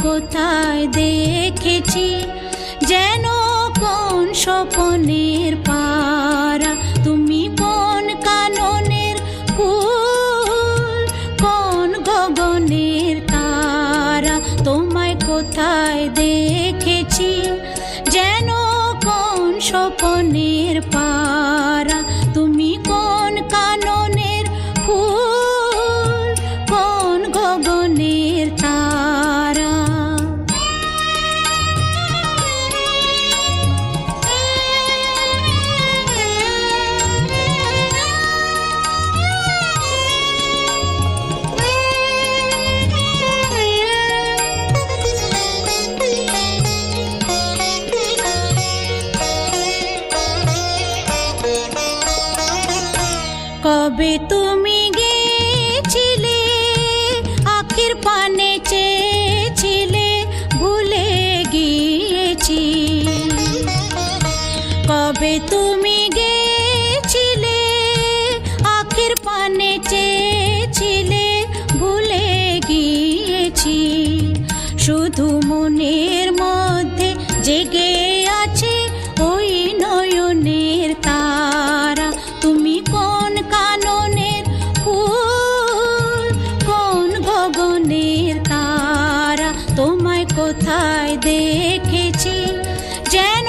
কোথায় দেখেছি যেন কোন স্বপনের পারা, তুমি কোন কাননের ফুল, কোন গগনের তারা, তোমায় কোথায় দেখেছি যেন কোন স্বপনের পারা, তুমি কোন কাননের ফুল, কোন গগনের তারা। কবে তুমি গেছিলে আখির পানে চেয়েছিলে, ভুলে গিয়েছি। কবে তুমি গেছিলে আখির পানে চেয়েছিলে, ভুলে গিয়েছি। শুধু মনের মধ্যে জেগে আছে ওই নয়নের তারা, তুমি কোন কাননের ফুল, কোন গগনের তারা, তোমায় কোথায় দেখেছি যেন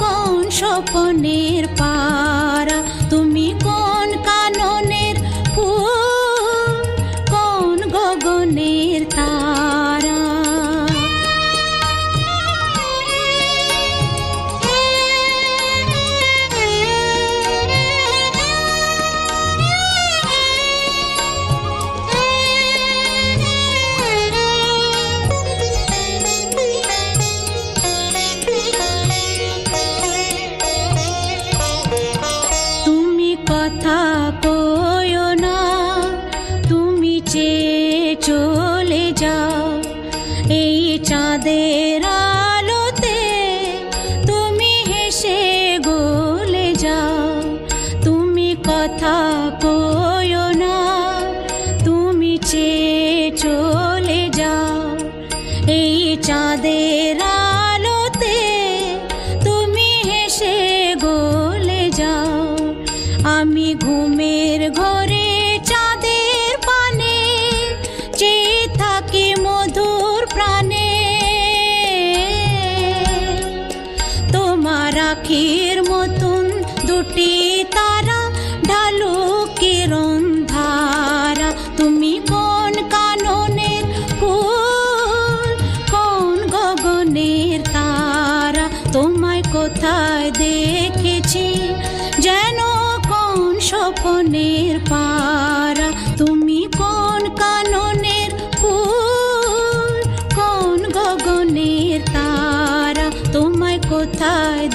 কোন স্বপনের পারা, তুমি কোন কাননের ফুল, কোন গগনের তারা। কথা কইও না, তুমি চেয়ে চলে যাও এই চাঁদের আলোতে, তুমি হেসে গলে যাও। তুমি কথা কইও না, তুমি চেয়ে চলে যাও এই চাঁদের আলোতে, তুমি হেসে গলে যাও। আমি ঘুমের ঘরে চাঁদের পানে চেয়ে থাকি মধুর প্রাণে, তোমার আখির মতন দুটি তারা ঢালু কিরণ ধারা, তুমি কোন কাননের ফুল, কোন গগনের তারা, তোমায় কোথায় দেখেছি যেন কোন স্বপনের পারা, তুমি কোন কাননের ফুল, কোন গগনের তারা, তোমায় কোথায়